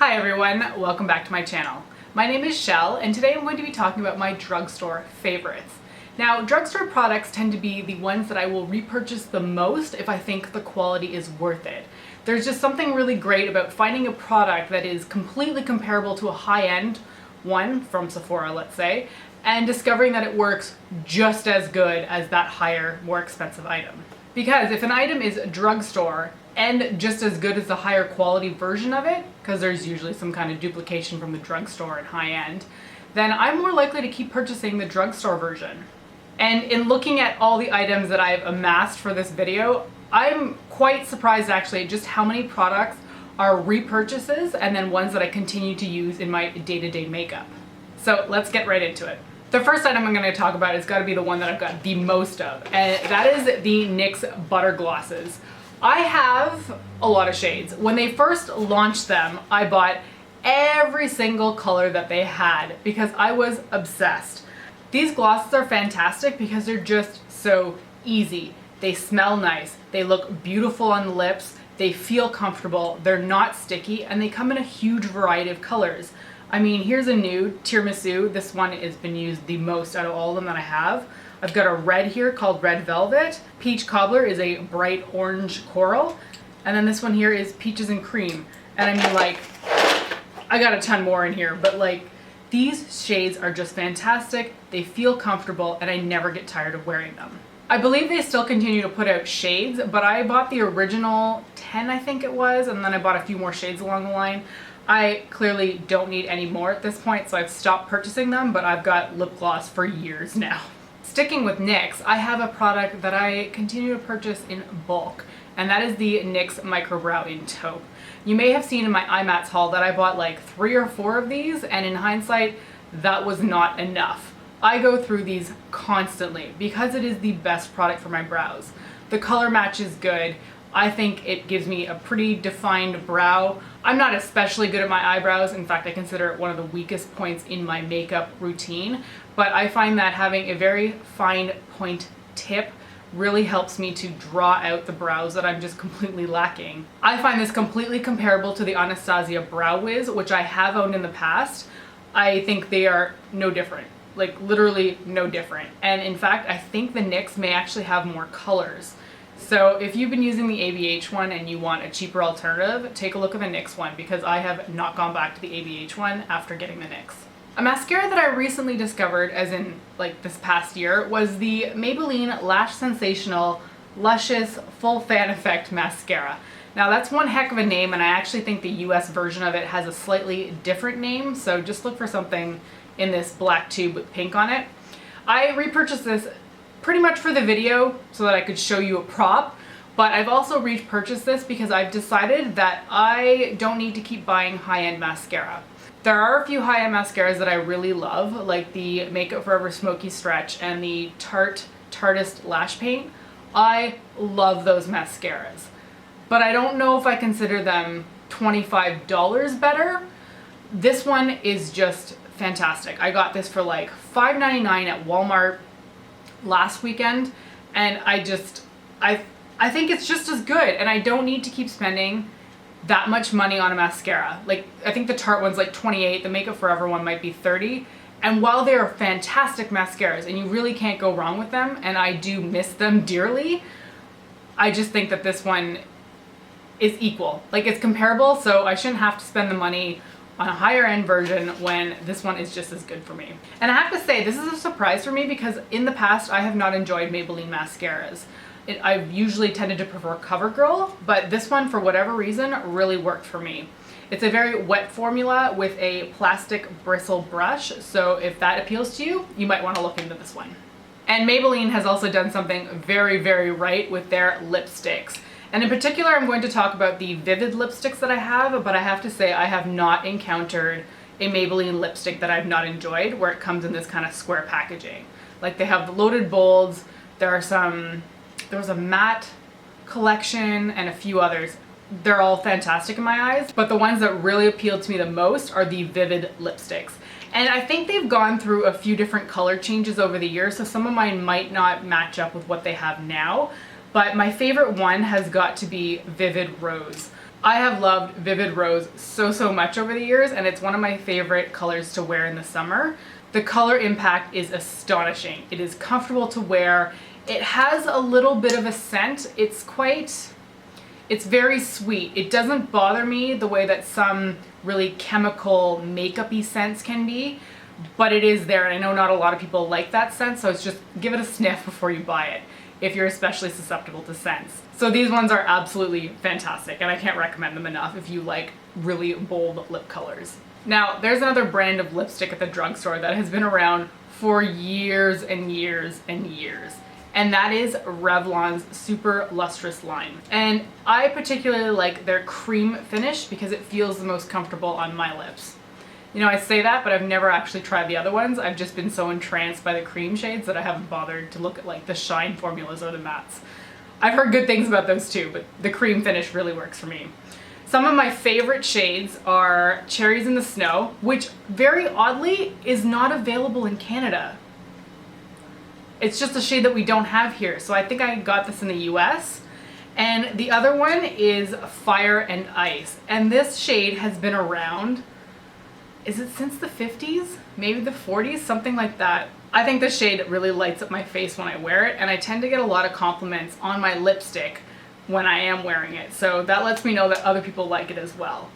Hi everyone, welcome back to my channel. My name is Shell and today I'm going to be talking about my drugstore favorites. Now, drugstore products tend to be the ones that I will repurchase the most if I think the quality is worth it. There's just something really great about finding a product that is completely comparable to a high-end one from Sephora, let's say, and discovering that it works just as good as that higher, more expensive item. Because if an item is drugstore and just as good as the higher quality version of it, because there's usually some kind of duplication from the drugstore and high end, then I'm more likely to keep purchasing the drugstore version. And in looking at all the items that I've amassed for this video, I'm quite surprised actually at just how many products are repurchases and then ones that I continue to use in my day-to-day makeup. So let's get right into it. The first item I'm going to talk about has got to be the one that I've got the most of, and that is the NYX Butter Glosses. I have a lot of shades. When they first launched them, I bought every single color that they had because I was obsessed. These glosses are fantastic because they're just so easy. They smell nice, they look beautiful on the lips, they feel comfortable, they're not sticky, and they come in a huge variety of colors. I mean, here's a nude, Tiramisu. This one has been used the most out of all of them that I have. I've got a red here called Red Velvet. Peach Cobbler is a bright orange coral. And then this one here is Peaches and Cream. And I mean, like, I got a ton more in here, but like, these shades are just fantastic. They feel comfortable and I never get tired of wearing them. I believe they still continue to put out shades, but I bought the original 10, I think it was, and then I bought a few more shades along the line. I clearly don't need any more at this point, so I've stopped purchasing them, but I've got lip gloss for years now. Sticking with NYX, I have a product that I continue to purchase in bulk, and that is the NYX Micro Brow in Taupe. You may have seen in my IMATS haul that I bought like 3 or 4 of these, and in hindsight, that was not enough. I go through these constantly because it is the best product for my brows. The color match is good. I think it gives me a pretty defined brow. I'm not especially good at my eyebrows. In fact, I consider it one of the weakest points in my makeup routine. But I find that having a very fine point tip really helps me to draw out the brows that I'm just completely lacking. I find this completely comparable to the Anastasia Brow Wiz, which I have owned in the past. I think they are no different. Like literally no different. And in fact, I think the NYX may actually have more colors. So if you've been using the ABH one and you want a cheaper alternative, take a look at the NYX one because I have not gone back to the ABH one after getting the NYX. A mascara that I recently discovered, as in like this past year, was the Maybelline Lash Sensational Luscious Full Fan Effect Mascara. Now that's one heck of a name, and I actually think the US version of it has a slightly different name, so just look for something in this black tube with pink on it. I repurchased this pretty much for the video so that I could show you a prop, but I've also repurchased this because I've decided that I don't need to keep buying high-end mascara. There are a few high-end mascaras that I really love, like the Makeup Forever Smoky Stretch and the Tarteist Lash Paint. I love those mascaras, but I don't know if I consider them $25 better. This one is just fantastic. I got this for like $5.99 at Walmart last weekend, and I think it's just as good, and I don't need to keep spending that much money on a mascara. Like, I think the Tarte one's like $28, the Makeup Forever one might be $30, and while they are fantastic mascaras and you really can't go wrong with them, and I do miss them dearly, I just think that this one is equal. Like, it's comparable, so I shouldn't have to spend the money on a higher end version when this one is just as good for me. And I have to say, this is a surprise for me because in the past I have not enjoyed Maybelline mascaras. I've usually tended to prefer CoverGirl, but this one, for whatever reason, really worked for me. It's a very wet formula with a plastic bristle brush, so if that appeals to you, you might want to look into this one. And Maybelline has also done something very, very right with their lipsticks. And in particular, I'm going to talk about the Vivid lipsticks that I have, but I have to say I have not encountered a Maybelline lipstick that I've not enjoyed where it comes in this kind of square packaging. Like, they have the Loaded Bolds, there was a matte collection and a few others. They're all fantastic in my eyes, but the ones that really appealed to me the most are the Vivid lipsticks. And I think they've gone through a few different color changes over the years, so some of mine might not match up with what they have now. But my favorite one has got to be Vivid Rose. I have loved Vivid Rose so much over the years, and it's one of my favorite colors to wear in the summer. The color impact is astonishing. It is comfortable to wear. It has a little bit of a scent. It's very sweet. It doesn't bother me the way that some really chemical makeup-y scents can be, but it is there, and I know not a lot of people like that scent, so it's just give it a sniff before you buy it if you're especially susceptible to scents. So these ones are absolutely fantastic, and I can't recommend them enough if you like really bold lip colors. Now, there's another brand of lipstick at the drugstore that has been around for years and years and years, and that is Revlon's Super Lustrous line. And I particularly like their cream finish because it feels the most comfortable on my lips. You know, I say that, but I've never actually tried the other ones. I've just been so entranced by the cream shades that I haven't bothered to look at like the shine formulas or the mattes. I've heard good things about those too, but the cream finish really works for me. Some of my favorite shades are Cherries in the Snow, which very oddly is not available in Canada. It's just a shade that we don't have here, so I think I got this in the US. And the other one is Fire and Ice, and this shade has been around, is it since the 50s? Maybe the 40s? Something like that. I think this shade really lights up my face when I wear it, and I tend to get a lot of compliments on my lipstick when I am wearing it, so that lets me know that other people like it as well.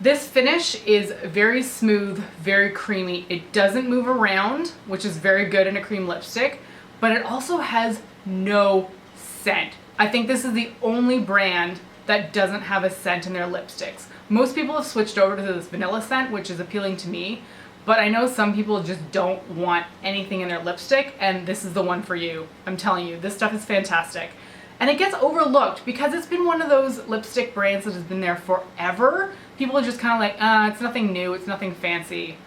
This finish is very smooth, very creamy. It doesn't move around, which is very good in a cream lipstick, but it also has no scent. I think this is the only brand that doesn't have a scent in their lipsticks. Most people have switched over to this vanilla scent, which is appealing to me, but I know some people just don't want anything in their lipstick, and this is the one for you. I'm telling you, this stuff is fantastic. And it gets overlooked because it's been one of those lipstick brands that has been there forever. People are just kind of like, it's nothing new, it's nothing fancy.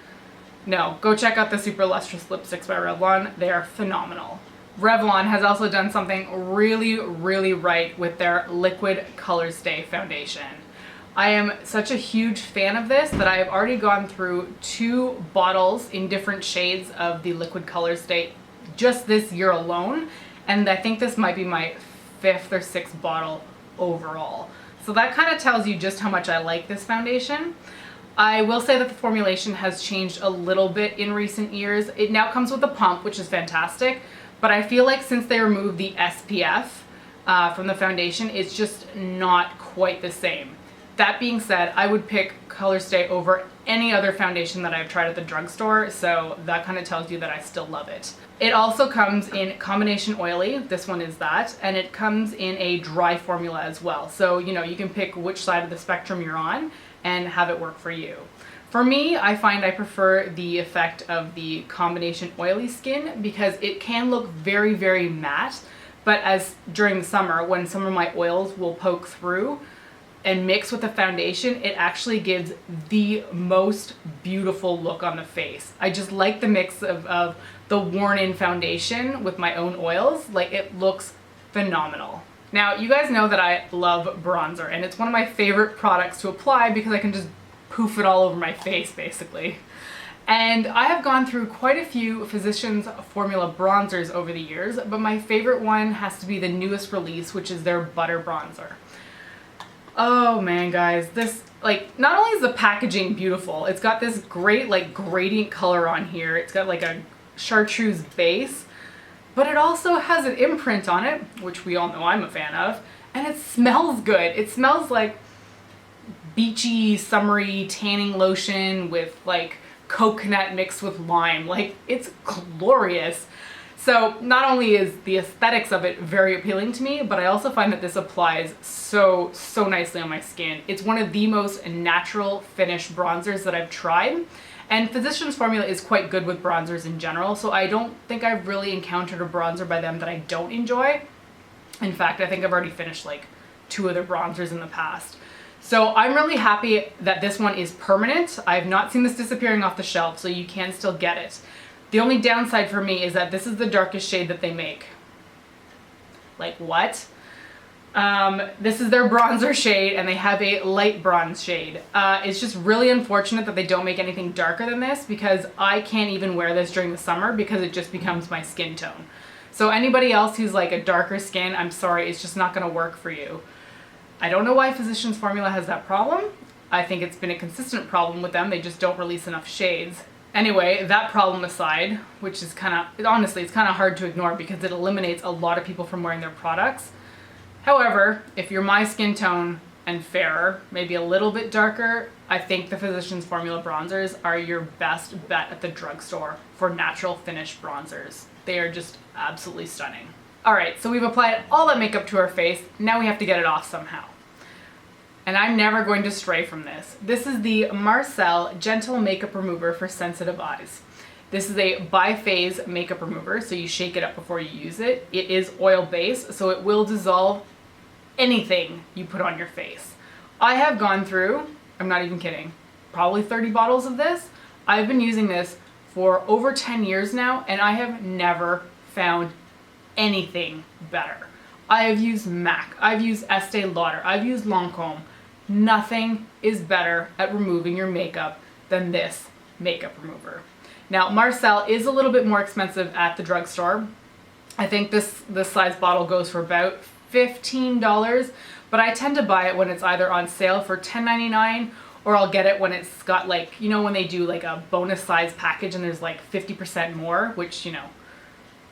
No, go check out the Super Lustrous lipsticks by Revlon. They are phenomenal. Revlon has also done something really right with their Liquid Color Stay foundation. I am such a huge fan of this that I have already gone through 2 bottles in different shades of the Liquid Color Stay just this year alone, and I think this might be my 5th or 6th bottle overall. So that kind of tells you just how much I like this foundation. I will say that the formulation has changed a little bit in recent years. It now comes with a pump, which is fantastic, but I feel like since they removed the SPF from the foundation, it's just not quite the same. That being said, I would pick Color Stay over any other foundation that I've tried at the drugstore, so that kind of tells you that I still love it. It also comes in combination oily, this one is that, and it comes in a dry formula as well. So, you know, you can pick which side of the spectrum you're on and have it work for you. For me, I find I prefer the effect of the combination oily skin because it can look very matte, but as during the summer, when some of my oils will poke through and mix with the foundation, it actually gives the most beautiful look on the face. I just like the mix of the worn-in foundation with my own oils. Like, it looks phenomenal. Now, you guys know that I love bronzer, and it's one of my favorite products to apply because I can just poof it all over my face, basically. And I have gone through quite a few Physicians Formula bronzers over the years, but my favorite one has to be the newest release, which is their Butter Bronzer. Oh man, guys, this, like, not only is the packaging beautiful, it's got this great, like, gradient color on here. It's got, like, a chartreuse base, but it also has an imprint on it, which we all know I'm a fan of, and it smells good. It smells like beachy, summery tanning lotion with, like, coconut mixed with lime. Like, it's glorious. So not only is the aesthetics of it very appealing to me, but I also find that this applies so nicely on my skin. It's one of the most natural finish bronzers that I've tried. And Physicians Formula is quite good with bronzers in general, so I don't think I've really encountered a bronzer by them that I don't enjoy. In fact, I think I've already finished like 2 other bronzers in the past. So I'm really happy that this one is permanent. I have not seen this disappearing off the shelf, so you can still get it. The only downside for me is that this is the darkest shade that they make. Like, what? This is their bronzer shade, and they have a light bronze shade. It's just really unfortunate that they don't make anything darker than this, because I can't even wear this during the summer because it just becomes my skin tone. So anybody else who's like a darker skin, I'm sorry, it's just not gonna work for you. I don't know why Physicians Formula has that problem. I think it's been a consistent problem with them. They just don't release enough shades. Anyway, that problem aside, which is honestly, it's kind of hard to ignore because it eliminates a lot of people from wearing their products. However, if you're my skin tone and fairer, maybe a little bit darker, I think the Physicians Formula bronzers are your best bet at the drugstore for natural finish bronzers. They are just absolutely stunning. Alright, so we've applied all that makeup to our face, now we have to get it off somehow. And I'm never going to stray from this. This is the Marcelle Gentle Makeup Remover for Sensitive Eyes. This is a bi-phase makeup remover, so you shake it up before you use it. It is oil-based, so it will dissolve anything you put on your face. I have gone through, I'm not even kidding, probably 30 bottles of this. I've been using this for over 10 years now, and I have never found anything better. I have used MAC, I've used Estee Lauder, I've used Lancome. Nothing is better at removing your makeup than this makeup remover. Now, Marcelle is a little bit more expensive at the drugstore. I think this size bottle goes for about $15, but I tend to buy it when it's either on sale for $10.99 or I'll get it when it's got like, you know, when they do like a bonus size package and there's like 50% more, which, you know,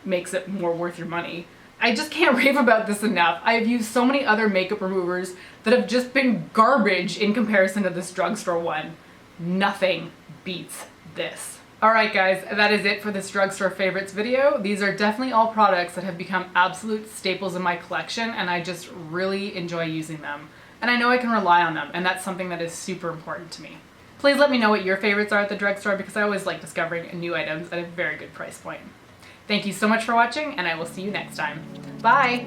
makes it more worth your money. I just can't rave about this enough. I have used so many other makeup removers that have just been garbage in comparison to this drugstore one. Nothing beats this. Alright guys, that is it for this drugstore favorites video. These are definitely all products that have become absolute staples in my collection and I just really enjoy using them. And I know I can rely on them, and that's something that is super important to me. Please let me know what your favorites are at the drugstore because I always like discovering new items at a very good price point. Thank you so much for watching, and I will see you next time. Bye!